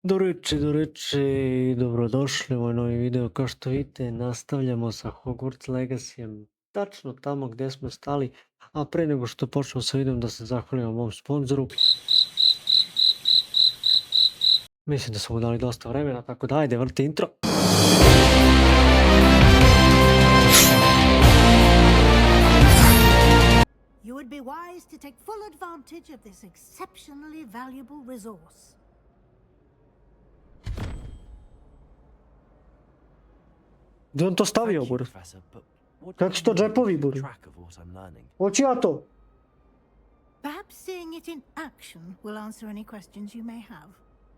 Doreći, dobrodošli u ovaj novi video. Kao što vidite, nastavljamo sa Hogwarts Legacyjem tačno tamo gdje smo stali, a pre nego što počnemo sa videom da se zahvalim mom sponzoru. Mislim da smo mu dali dosta vremena, tako da ajde, vrti intro. You would be wise to take full advantage of this exceptionally valuable resource. Gdje on to stavio, bur? Kako su to džepovi, bur? Hoću ja to? Perhaps seeing it in action will answer any questions you may have.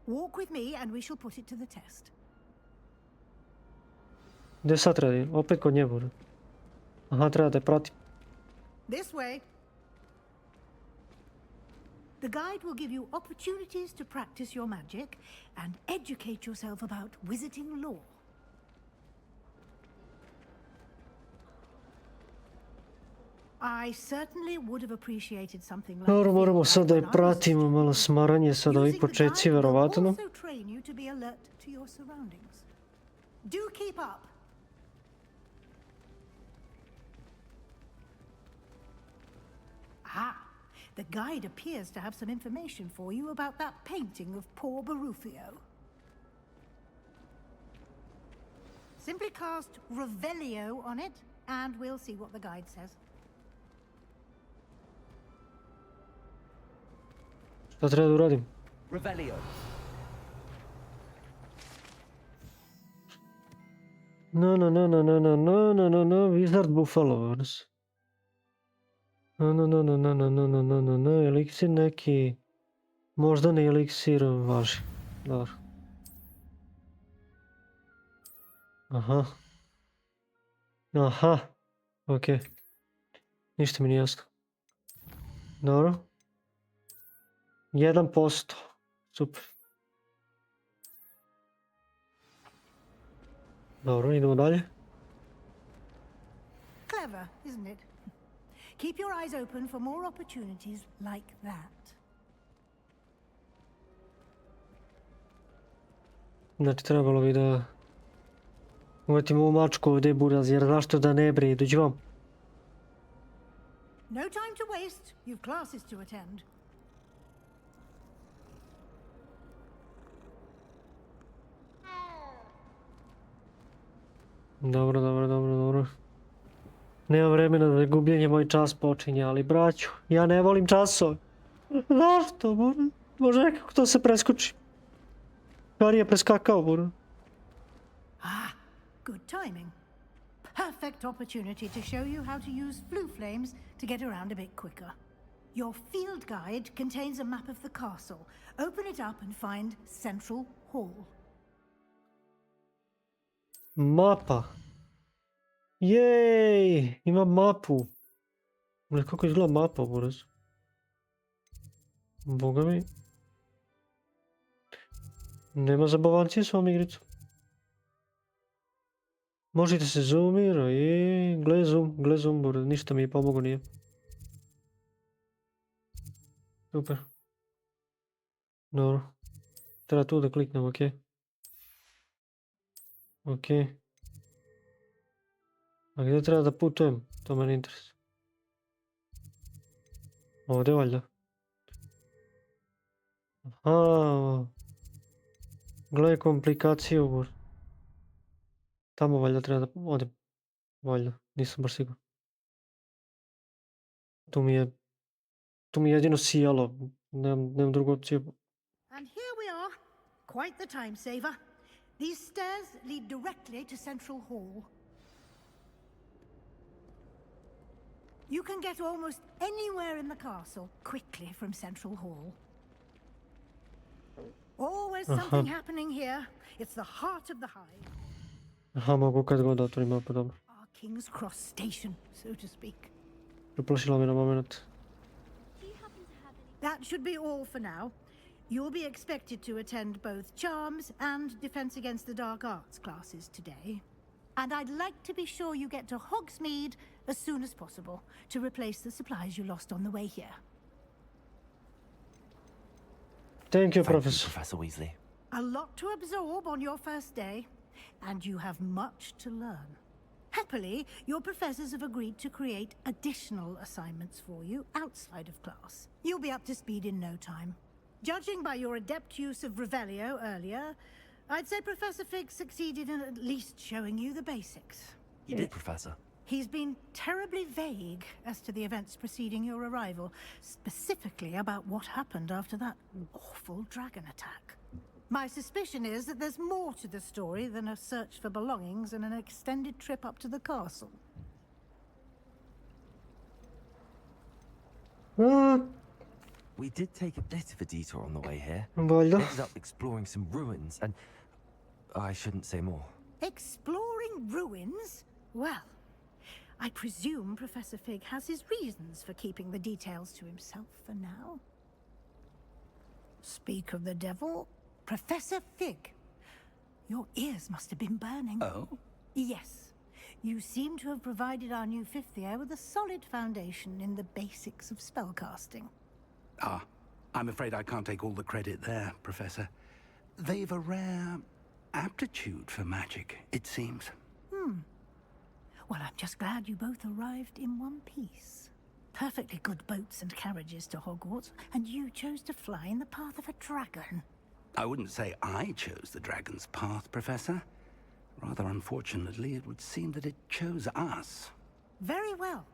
Walk with me and we shall put it to the test. Gdje sad radi? Opet kod nje, bur. Aha, treba da je pratim. This way. The guide will give you opportunities to practice your magic and educate yourself about wizarding lore. I certainly would have appreciated something like Dobro, moramo sad da je pratimo, malo smaranje, sad ovi početci, verovatno. Also train you to be alert to your surroundings. Do keep up. Ah, the guide appears to have some information for you about that painting of poor Barufio. Simply cast Revelio on it, and we'll see what the guide says. Šta treba da uradim? Revelio. No, Wizard Buffalo Wars. No, eliksir neki, možda ne eliksir važi. Dobro. Aha, okej. Ništa mi nije jasno. Dobro. 1%. Super. Dobro, idemo dalje. Clever, isn't it? Keep your eyes open for more opportunities like that. Znači, trebalo bi da uvetim ovu mačku ovdje, buraz, jer zašto da ne bre, dođi vam. No time to waste. You've classes to attend. Dobro. Nema vremena za gubljenje, moj čas počinje, ali braću, ja ne volim časove. Zašto, buraz? Može nekako to se preskoči. Kar je preskakao, buraz. Ah, good timing. Perfect opportunity to show you how to use flue flames to get around a bit quicker. Your field guide contains a map of the castle. Open it up and find Central Hall. Mapa. Jej, imam mapu. Ali kako izgleda mapa, buraz? Boga mi. Nema zabavantije s ovom igricom. Možete se zoomira i gle zoom, buraz. Ništa mi je pomogo nije. Super. Dobro. Treba tu da kliknem, okej. Okej. A gdje treba da putujem? To me ne interesuje. Ovdje valjda. Aha. Gle komplikaciju, bur. Tamo valjda treba da odem. Valjda, nisam baš siguran. Tu mi je jedino sijalo. Nemam drugu opciju. And here we are. Quite the time saver. These stairs lead directly to Central Hall. You can get almost anywhere in the castle quickly from Central Hall. Always something happening here. It's the heart of the hive. Aha, mogu kad god otvorim mapu, dobro. Our King's Cross station, so to speak. Preplašila me na moment. That should be all for now. You'll be expected to attend both Charms and Defense Against the Dark Arts classes today. And I'd like to be sure you get to Hogsmeade as soon as possible to replace the supplies you lost on the way here. Thank you, Thank you, Professor. Professor Weasley. A lot to absorb on your first day, and you have much to learn. Happily, your professors have agreed to create additional assignments for you outside of class. You'll be up to speed in no time. Judging by your adept use of Revelio earlier, I'd say Professor Fig succeeded in at least showing you the basics. You did, Professor. He's been terribly vague as to the events preceding your arrival, specifically about what happened after that awful dragon attack. My suspicion is that there's more to the story than a search for belongings and an extended trip up to the castle. We did take a bit of a detour on the way here. Voglio. Ended up exploring some ruins and... I shouldn't say more. Exploring ruins? Well, I presume Professor Fig has his reasons for keeping the details to himself for now. Speak of the devil, Professor Fig. Your ears must have been burning. Oh? Yes. You seem to have provided our new fifth year with a solid foundation in the basics of spellcasting. Ah, I'm afraid I can't take all the credit there, Professor. They've a rare aptitude for magic, it seems. Well, I'm just glad you both arrived in one piece. Perfectly good boats and carriages to Hogwarts, and you chose to fly in the path of a dragon. I wouldn't say I chose the dragon's path, Professor. Rather unfortunately, it would seem that it chose us. Very well.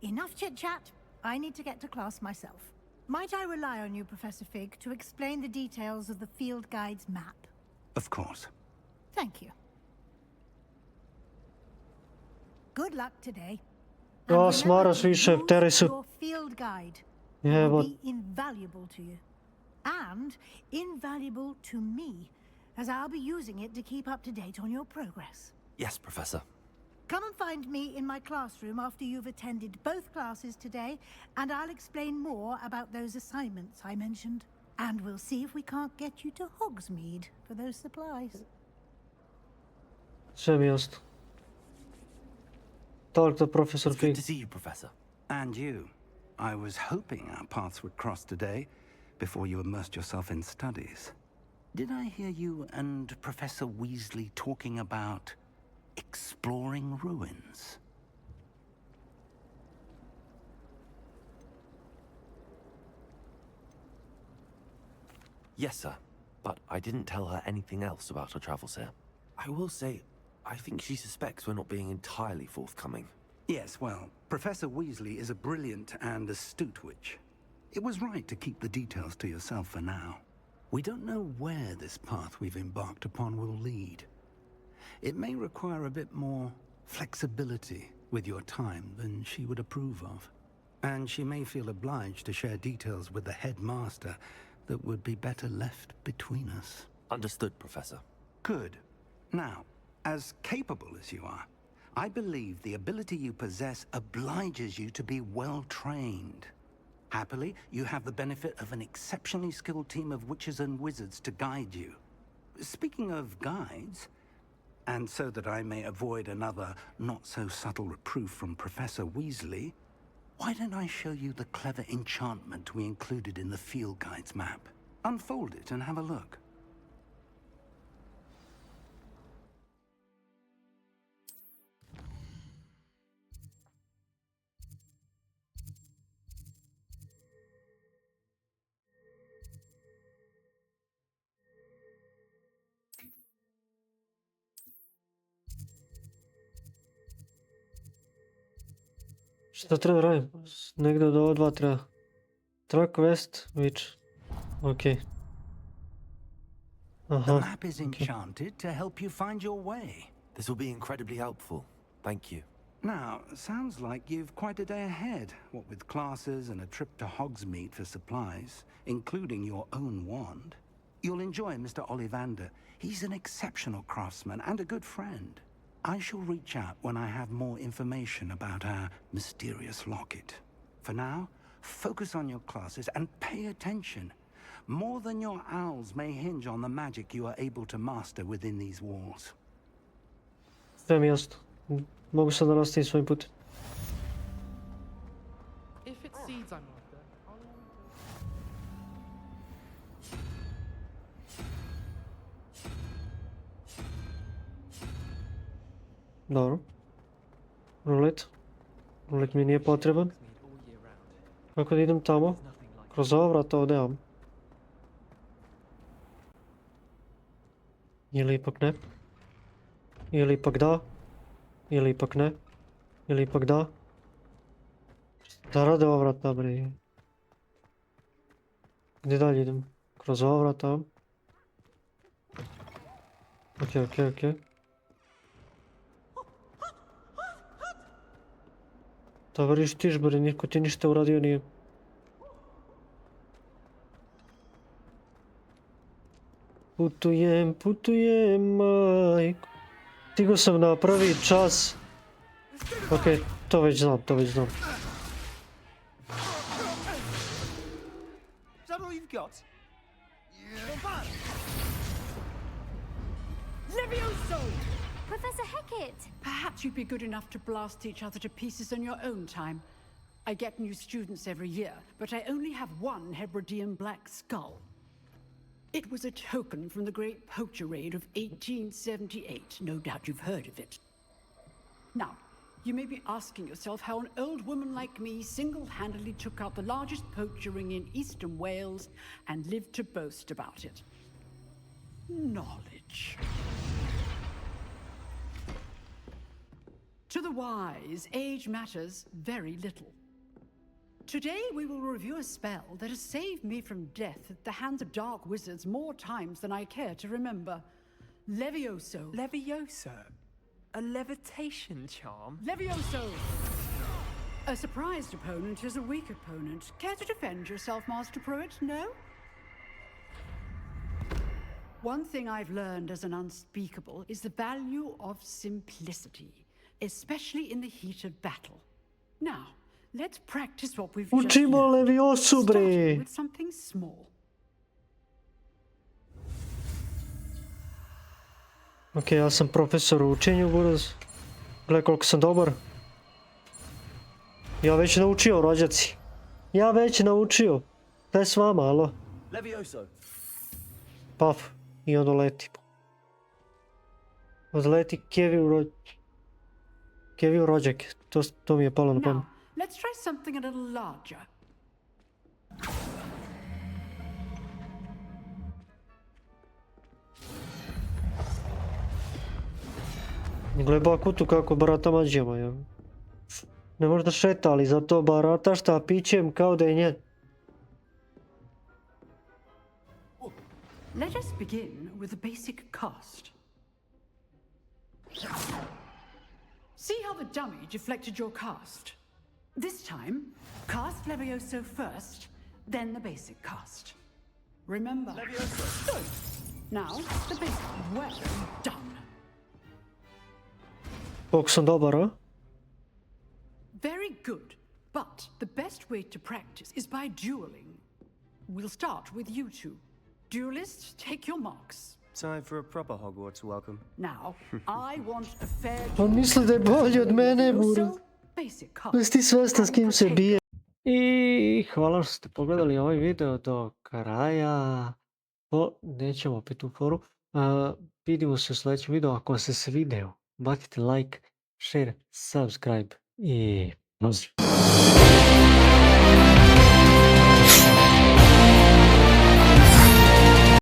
Enough chit-chat. I need to get to class myself. Might I rely on you, Professor Fig, to explain the details of the field guide's map? Of course. Thank you. Good luck today. O, And smaraš remember to više, use teri su. your field guide. It will Jebot. be invaluable to you. And invaluable to me, as I'll be using it to keep up to date on your progress. Yes, Professor. Come and find me in my classroom after you've attended both classes today, and I'll explain more about those assignments I mentioned. And we'll see if we can't get you to Hogsmeade for those supplies. Sve mi jasno. Toliko Profesor It's good Fig. to see you, Professor. And you. I was hoping our paths would cross today, before you immersed yourself in studies. Did I hear you and Professor Weasley talking about exploring ruins? Yes, sir. But I didn't tell her anything else about our travels here. I will say, I think she suspects we're not being entirely forthcoming. Yes, well, Professor Weasley is a brilliant and astute witch. It was right to keep the details to yourself for now. We don't know where this path we've embarked upon will lead. It may require a bit more flexibility with your time than she would approve of. And she may feel obliged to share details with the headmaster that would be better left between us. Understood, Professor. Good. Now, as capable as you are, I believe the ability you possess obliges you to be well trained. Happily, you have the benefit of an exceptionally skilled team of witches and wizards to guide you. Speaking of guides, and so that I may avoid another not-so-subtle reproof from Professor Weasley, why don't I show you the clever enchantment we included in the field guide's map? Unfold it and have a look. Šta treba da radim? Negdje od ova dva treba. Track West, Witch. Ok. The Aha. map is enchanted to help you find your way. This will be incredibly helpful. Thank you. Now, sounds like you've quite a day ahead, what with classes and a trip to Hogsmeade for supplies, including your own wand. You'll enjoy Mr. Ollivander. He's an exceptional craftsman and a good friend. I shall reach out when I have more information about our mysterious locket. For now, focus on your classes and pay attention. More than your owls may hinge on the magic you are able to master within these walls. Sve mi jasno. Mogu sad da nastavim svojim putem. If it seeds I'm after, I'll Dobro. Rulet. Rulet mi nije potreban. Kako da idem tamo? Kroz ova vrata ovdje imam. Ili ipak ne? Ili ipak da? Ili ipak ne? Ili ipak da? Da rade ova vrata, bre. Gdje dalje idem? Kroz ova vrata. Ok. Da vrištiš, bre, niko ti ništa uradio nije. Putujem, majko. Stigao sam na prvi čas. Ok, to već znam. Is that all you've got? Levioso! Professor Hecat! Perhaps you'd be good enough to blast each other to pieces on your own time. I get new students every year, but I only have one Hebridean black skull. It was a token from the Great Poacher Raid of 1878. No doubt you've heard of it. Now, you may be asking yourself how an old woman like me single-handedly took out the largest poacher ring in eastern Wales and lived to boast about it. Knowledge. To the wise, age matters very little. Today we will review a spell that has saved me from death at the hands of dark wizards more times than I care to remember. Levioso. Levioso? A levitation charm? Levioso! A surprised opponent is a weak opponent. Care to defend yourself, Master Pruitt? No? One thing I've learned as an unspeakable is the value of simplicity, especially in the heat of battle. Now, let's practice what we've just Učimo learned, Leviosu, bre. starting with something small. Ok, ja sam profesor u učenju, buraz. Gle koliko sam dobar. Ja već naučio, rođaci. Ja već naučio. Šta je s vama, alo? Levioso! Paf. I onda leti. Odleti Keviju rođak. To mi je palo na pamet. Now, let's try something a little larger. Gle bakutu kako barata mađijama, ja. Ne možda šeta, ali zato barata štapićem kao da je njen. Let us begin with a basic cast. See how the dummy deflected your cast? This time, cast Levioso first, then the basic cast. Remember. Levioso! Good. Now, the basic. Well done. Koliko sam dobar, a? Very good. But the best way to practice is by dueling. We'll start with you two. Duelists, take your marks. Time for a proper Hogwarts welcome. Now, I want a fair On misli da je bolji od mene, buraz. Levioso, basic cast. Jesi ti svestan s kim se bije? I hvala što ste pogledali ovaj video do kraja. Nećemo opet u foru. Vidimo se u sljedećem videu. Ako vam se svideo, bacite like, share, subscribe i pozdrav.